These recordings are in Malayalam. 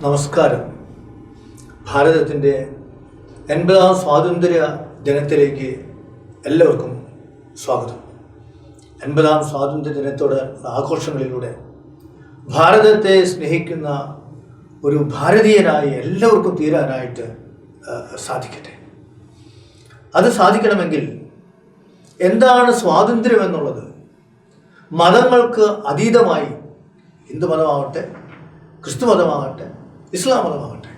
നമസ്കാരം. ഭാരതത്തിൻ്റെ 80ാം സ്വാതന്ത്ര്യ ദിനത്തിലേക്ക് എല്ലാവർക്കും സ്വാഗതം. 80ാം സ്വാതന്ത്ര്യ ദിനത്തോടെ ആഘോഷങ്ങളിലൂടെ ഭാരതത്തെ സ്നേഹിക്കുന്ന ഒരു ഭാരതീയനായി എല്ലാവർക്കും തീരാനായിട്ട് സാധിക്കട്ടെ. അത് സാധിക്കണമെങ്കിൽ എന്താണ് സ്വാതന്ത്ര്യം എന്നുള്ളത് മതങ്ങൾക്ക് അതീതമായി, ഹിന്ദു മതമാവട്ടെ, ക്രിസ്തു മതമാകട്ടെ, ഇസ്ലാം മതമാകട്ടെ,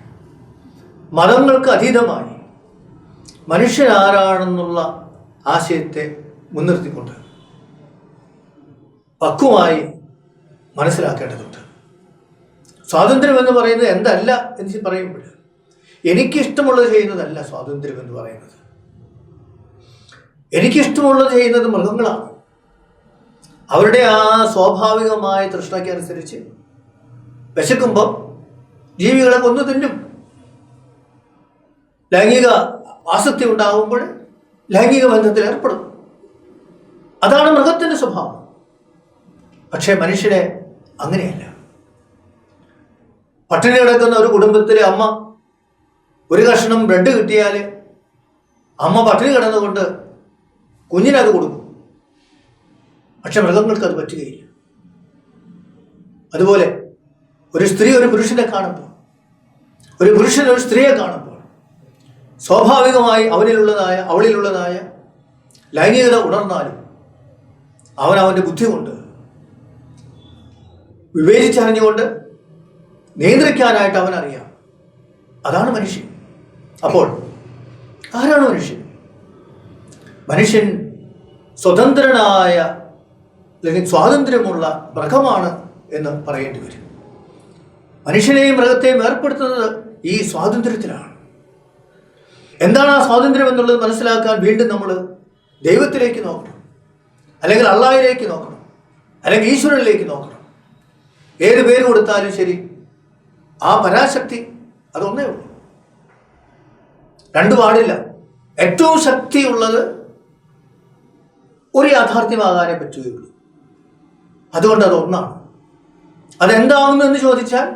മതങ്ങൾക്ക് അതീതമായി മനുഷ്യൻ ആരാണെന്നുള്ള ആശയത്തെ മുൻനിർത്തിക്കൊണ്ട് പക്വമായി മനസ്സിലാക്കേണ്ടതുണ്ട്. സ്വാതന്ത്ര്യം എന്ന് പറയുന്നത് എന്തല്ല എന്ന് പറയുമ്പോൾ എനിക്കിഷ്ടമുള്ളത് ചെയ്യുന്നതല്ല സ്വാതന്ത്ര്യം എന്ന് പറയുന്നത്. എനിക്കിഷ്ടമുള്ളത് ചെയ്യുന്നത് മൃഗങ്ങളാണ്. അവരുടെ ആ സ്വാഭാവികമായ തൃഷ്ണയ്ക്കനുസരിച്ച് വിശക്കുമ്പോൾ ജീവികളെ കൊന്നു തിന്നും. ലൈംഗിക ആസക്തി ഉണ്ടാകുമ്പോൾ ലൈംഗിക ബന്ധത്തിൽ ഏർപ്പെടും. അതാണ് മൃഗത്തിൻ്റെ സ്വഭാവം. പക്ഷേ മനുഷ്യനെ അങ്ങനെയല്ല. പട്ടിണി കിടക്കുന്ന ഒരു കുടുംബത്തിലെ അമ്മ ഒരു കഷ്ണം ബ്രെഡ് കിട്ടിയാൽ അമ്മ പട്ടിണി കിടന്നുകൊണ്ട് കുഞ്ഞിനത് കൊടുക്കും. പക്ഷെ മൃഗങ്ങൾക്ക് അത് പറ്റുകയില്ല. അതുപോലെ ഒരു സ്ത്രീ ഒരു പുരുഷനെ കാണുമ്പോൾ, ഒരു പുരുഷൻ ഒരു സ്ത്രീയെ കാണുമ്പോൾ സ്വാഭാവികമായി അവളിലുള്ളതായ ലൈംഗികത ഉണർന്നാലും അവൻ്റെ ബുദ്ധി കൊണ്ട് വിവേചിച്ചറിഞ്ഞുകൊണ്ട് നിയന്ത്രിക്കാനായിട്ട് അവനറിയാം. അതാണ് മനുഷ്യൻ. അപ്പോൾ ആരാണ് മനുഷ്യൻ? മനുഷ്യൻ സ്വതന്ത്രനായ അല്ലെങ്കിൽ സ്വാതന്ത്ര്യമുള്ള മൃഗമാണ് എന്ന് പറയേണ്ടി വരും. മനുഷ്യനെയും മൃഗത്തെയും ഏർപ്പെടുത്തുന്നത് ഈ സ്വാതന്ത്ര്യത്തിലാണ്. എന്താണ് ആ സ്വാതന്ത്ര്യം എന്നുള്ളത് മനസ്സിലാക്കാൻ വീണ്ടും നമ്മൾ ദൈവത്തിലേക്ക് നോക്കണം, അല്ലെങ്കിൽ അള്ളാഹിലേക്ക് നോക്കണം, അല്ലെങ്കിൽ ഈശ്വരനിലേക്ക് നോക്കണം. ഏത് പേര് കൊടുത്താലും ശരി, ആ പരാശക്തി അതൊന്നേ ഉള്ളൂ. രണ്ടു പാടില്ല. ഏറ്റവും ശക്തിയുള്ളത് ഒരു യാഥാർത്ഥ്യമാകാനേ പറ്റുകയുള്ളൂ. അതുകൊണ്ട് അതൊന്നാണ്. അതെന്താകുന്നു എന്ന് ചോദിച്ചാൽ,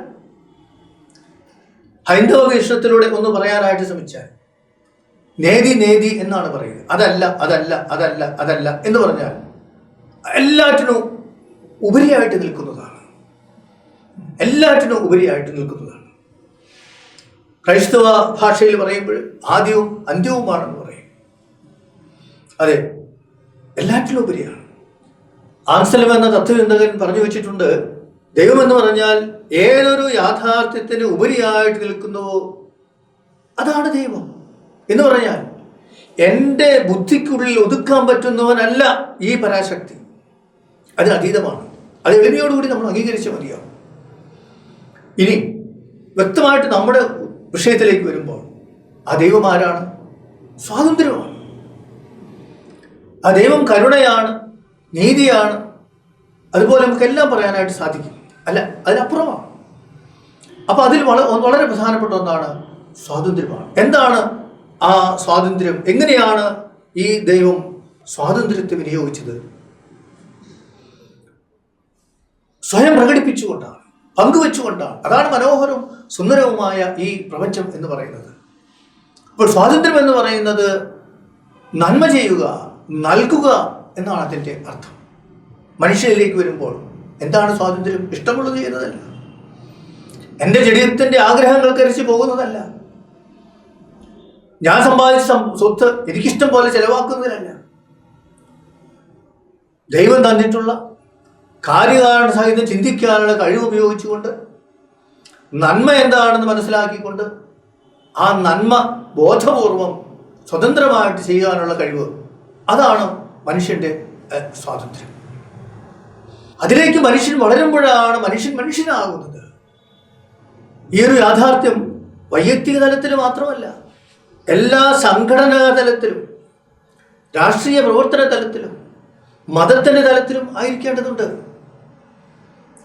ഹൈന്ദവ വീക്ഷണത്തിലൂടെ ഒന്ന് പറയാനായിട്ട് ശ്രമിച്ചാൽ നേതി എന്നാണ് പറയുക. അതല്ല എന്ന് പറഞ്ഞാൽ എല്ലാറ്റിനും ഉപരിയായിട്ട് നിൽക്കുന്നതാണ്. ക്രൈസ്തവ ഭാഷയിൽ പറയുമ്പോൾ ആദ്യവും അന്ത്യവുമാണെന്ന് പറയും. അതെ, എല്ലാറ്റിലും ഉപരിയാണ്. ആൻസലം എന്ന തത്വചിന്തകൻ പറഞ്ഞു വെച്ചിട്ടുണ്ട്, ദൈവം എന്ന് പറഞ്ഞാൽ ഏതൊരു യാഥാർത്ഥ്യത്തിന് ഉപരിയായിട്ട് നിൽക്കുന്നുവോ അതാണ് ദൈവം. എന്ന് പറഞ്ഞാൽ എൻ്റെ ബുദ്ധിക്കുള്ളിൽ ഒതുക്കാൻ പറ്റുന്നവനല്ല ഈ പരാശക്തി. അതിന് അതീതമാണ്. അത് എളിമയോടുകൂടി നമ്മൾ അംഗീകരിച്ചാൽ മതിയാവും. ഇനി വ്യക്തമായിട്ട് നമ്മുടെ വിഷയത്തിലേക്ക് വരുമ്പോൾ ആ ദൈവം ആരാണ്? സ്വാതന്ത്ര്യമാണ്. ആ ദൈവം കരുണയാണ്, നീതിയാണ്. അതുപോലെ നമുക്കെല്ലാം പറയാനായിട്ട് സാധിക്കും. അല്ല, അതിനപ്പുറമാണ്. അപ്പോൾ അതിൽ വളരെ പ്രധാനപ്പെട്ട ഒന്നാണ് സ്വാതന്ത്ര്യമാണ്. എന്താണ് ആ സ്വാതന്ത്ര്യം? എങ്ങനെയാണ് ഈ ദൈവം സ്വാതന്ത്ര്യത്തെ വിനിയോഗിച്ചത്? സ്വയം പ്രകടിപ്പിച്ചുകൊണ്ടാണ്, പങ്കുവെച്ചുകൊണ്ടാണ്. അതാണ് മനോഹരവും സുന്ദരവുമായ ഈ പ്രപഞ്ചം എന്ന് പറയുന്നത്. അപ്പോൾ സ്വാതന്ത്ര്യം എന്ന് പറയുന്നത് നന്മ ചെയ്യുക, നൽകുക എന്നാണ് അതിൻ്റെ അർത്ഥം. മനുഷ്യനിലേക്ക് വരുമ്പോൾ എന്താണ് സ്വാതന്ത്ര്യം? ഇഷ്ടമുള്ളത് ചെയ്യുന്നതല്ല, എൻ്റെ ശരീരത്തിൻ്റെ ആഗ്രഹങ്ങൾക്കനുസരിച്ച് പോകുന്നതല്ല, ഞാൻ സമ്പാദിച്ച സ്വത്ത് എനിക്കിഷ്ടം പോലെ ചെലവാക്കുന്നതിനല്ല. ദൈവം തന്നിട്ടുള്ള കാര്യകാരണ സഹിതം ചിന്തിക്കാനുള്ള കഴിവ് ഉപയോഗിച്ചുകൊണ്ട് നന്മ എന്താണെന്ന് മനസ്സിലാക്കിക്കൊണ്ട് ആ നന്മ ബോധപൂർവം സ്വതന്ത്രമായിട്ട് ചെയ്യാനുള്ള കഴിവ്, അതാണ് മനുഷ്യൻ്റെ സ്വാതന്ത്ര്യം. അതിലേക്ക് മനുഷ്യൻ വളരുമ്പോഴാണ് മനുഷ്യനാകുന്നത്. ഈ ഒരു യാഥാർത്ഥ്യം വൈയക്തിക തലത്തിൽ മാത്രമല്ല, എല്ലാ സംഘടനാ തലത്തിലും, രാഷ്ട്രീയ പ്രവർത്തന തലത്തിലും, മതത്തിൻ്റെ തലത്തിലും ആയിരിക്കേണ്ടതുണ്ട്.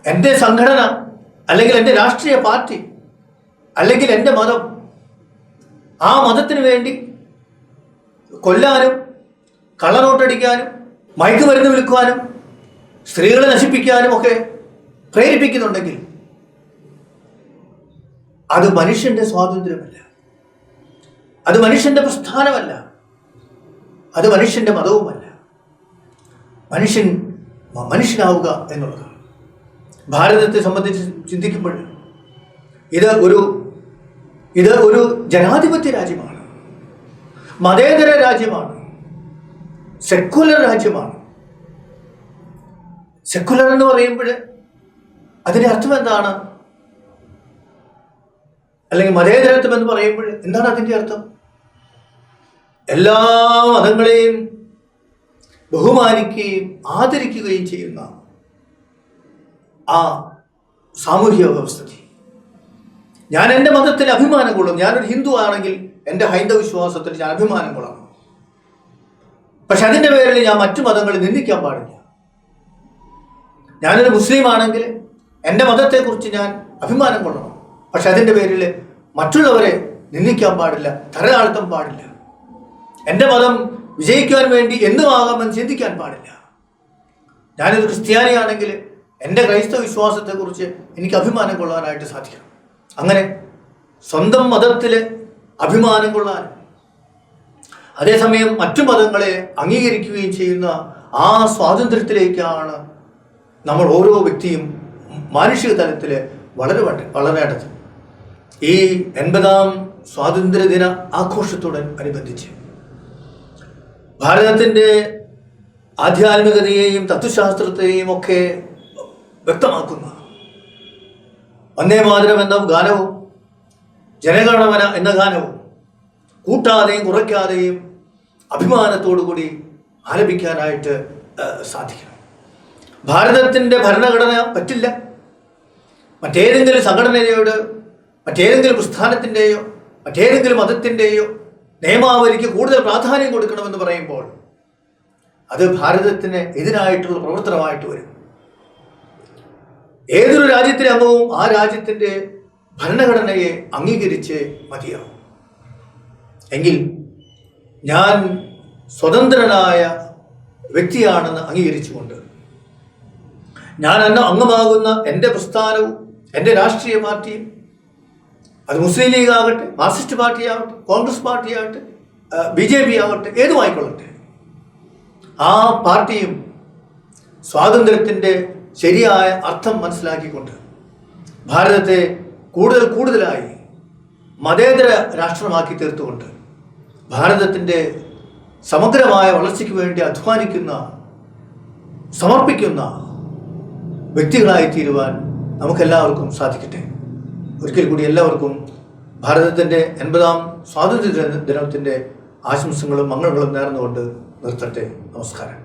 എൻ്റെ സംഘടന, അല്ലെങ്കിൽ എൻ്റെ രാഷ്ട്രീയ പാർട്ടി, അല്ലെങ്കിൽ എൻ്റെ മതം, ആ മതത്തിന് വേണ്ടി കൊല്ലാനും കള്ളനോട്ടടിക്കാനും മയക്കുമരുന്ന് വിൽക്കുവാനും സ്ത്രീകളെ നശിപ്പിക്കാനും ഒക്കെ പ്രേരിപ്പിക്കുന്നുണ്ടെങ്കിൽ അത് മനുഷ്യന്റെ സ്വാതന്ത്ര്യമല്ല, അത് മനുഷ്യന്റെ പ്രസ്ഥാനമല്ല, അത് മനുഷ്യന്റെ മതവുമല്ല. മനുഷ്യനാവുക എന്നുള്ളതാണ്. ഭാരതത്തെ സംബന്ധിച്ച് ചിന്തിക്കുമ്പോൾ ഇത് ഒരു ജനാധിപത്യ രാജ്യമാണ്, മതേതര രാജ്യമാണ്, സെക്കുലർ രാജ്യമാണ്. സെക്കുലർ എന്ന് പറയുമ്പോൾ അതിന്റെ അർത്ഥം എന്താണ്? അല്ലെങ്കിൽ മതേതരത്വം എന്ന് പറയുമ്പോൾ എന്താണ് അതിന്റെ അർത്ഥം? എല്ലാ മതങ്ങളെയും ബഹുമാനിക്കുകയും ആദരിക്കുകയും ചെയ്യുന്ന ആ സാമൂഹിക വ്യവസ്ഥിതി. ഞാൻ എൻ്റെ മതത്തിൽ അഭിമാനം കൊള്ളും. ഞാനൊരു ഹിന്ദു ആണെങ്കിൽ എൻ്റെ ഹൈന്ദവ വിശ്വാസത്തിൽ ഞാൻ അഭിമാനം കൊള്ളണം. പക്ഷെ അതിൻ്റെ പേരിൽ ഞാൻ മറ്റു മതങ്ങളെ നിന്ദിക്കാൻ പാടില്ല. ഞാനൊരു മുസ്ലിം ആണെങ്കിൽ എൻ്റെ മതത്തെക്കുറിച്ച് ഞാൻ അഭിമാനം കൊള്ളണം. പക്ഷെ അതിൻ്റെ പേരിൽ മറ്റുള്ളവരെ നിന്ദിക്കാൻ പാടില്ല, തരതാഴ്ത്താൻ പാടില്ല. എൻ്റെ മതം വിജയിക്കാൻ വേണ്ടി എന്നുമാകാമെന്ന് ചിന്തിക്കാൻ പാടില്ല. ഞാനൊരു ക്രിസ്ത്യാനിയാണെങ്കിൽ എൻ്റെ ക്രൈസ്തവ വിശ്വാസത്തെക്കുറിച്ച് എനിക്ക് അഭിമാനം കൊള്ളാനായിട്ട് സാധിക്കണം. അങ്ങനെ സ്വന്തം മതത്തിൽ അഭിമാനം കൊള്ളാൻ, അതേസമയം മറ്റു മതങ്ങളെ അംഗീകരിക്കുകയും ചെയ്യുന്ന ആ സ്വാതന്ത്ര്യത്തിലേക്കാണ് നമ്മൾ ഓരോ വ്യക്തിയും മാനുഷിക തലത്തിൽ വളരേണ്ടത്. ഈ 80ാം സ്വാതന്ത്ര്യദിന ആഘോഷത്തോടനുബന്ധിച്ച് ഭാരതത്തിൻ്റെ ആധ്യാത്മികതയെയും തത്വശാസ്ത്രത്തെയും ഒക്കെ വ്യക്തമാക്കുന്ന വന്ദേ മാതരം എന്ന ഗാനവും ജനഗണമന എന്ന ഗാനവും കൂട്ടാതെയും കുറയ്ക്കാതെയും അഭിമാനത്തോടു കൂടി ആലപിക്കാനായിട്ട് സാധിക്കണം. ഭാരതത്തിൻ്റെ ഭരണഘടന പറ്റില്ല മറ്റേതെങ്കിലും സംഘടനയോട്, മറ്റേതെങ്കിലും പ്രസ്ഥാനത്തിൻ്റെയോ മറ്റേതെങ്കിലും മതത്തിൻ്റെയോ നിയമാവലിക്ക് കൂടുതൽ പ്രാധാന്യം കൊടുക്കണമെന്ന് പറയുമ്പോൾ അത് ഭാരതത്തിന് എതിരായിട്ടുള്ള പ്രവർത്തനമായിട്ട് വരും. ഏതൊരു രാജ്യത്തിലെ അംഗവും ആ രാജ്യത്തിൻ്റെ ഭരണഘടനയെ അംഗീകരിച്ച് മതിയാവും. എങ്കിൽ ഞാൻ സ്വതന്ത്രനായ വ്യക്തിയാണെന്ന് അംഗീകരിച്ചുകൊണ്ട് ഞാൻ അംഗമാകുന്ന എൻ്റെ പ്രസ്ഥാനവും എൻ്റെ രാഷ്ട്രീയ പാർട്ടിയും, അത് മുസ്ലിം ലീഗ് ആകട്ടെ, മാർക്സിസ്റ്റ് പാർട്ടി ആവട്ടെ, കോൺഗ്രസ് പാർട്ടി ആവട്ടെ, BJP ആവട്ടെ, ഏതുമായിക്കൊള്ളട്ടെ, ആ പാർട്ടിയും സ്വാതന്ത്ര്യത്തിൻ്റെ ശരിയായ അർത്ഥം മനസ്സിലാക്കിക്കൊണ്ട് ഭാരതത്തെ കൂടുതലായി മതേതര രാഷ്ട്രമാക്കി തീർത്തുകൊണ്ട് ഭാരതത്തിൻ്റെ സമഗ്രമായ വളർച്ചയ്ക്ക് വേണ്ടി അധ്വാനിക്കുന്ന, സമർപ്പിക്കുന്ന വ്യക്തികളായി തീരുവാൻ നമുക്കെല്ലാവർക്കും സാധിക്കട്ടെ. ഒരിക്കൽ കൂടി എല്ലാവർക്കും ഭാരതത്തിൻ്റെ 80ാം സ്വാതന്ത്ര്യ ദിനത്തിൻ്റെ ആശംസകളും മംഗളങ്ങളും നേർന്നുകൊണ്ട് നിർത്തട്ടെ. നമസ്കാരം.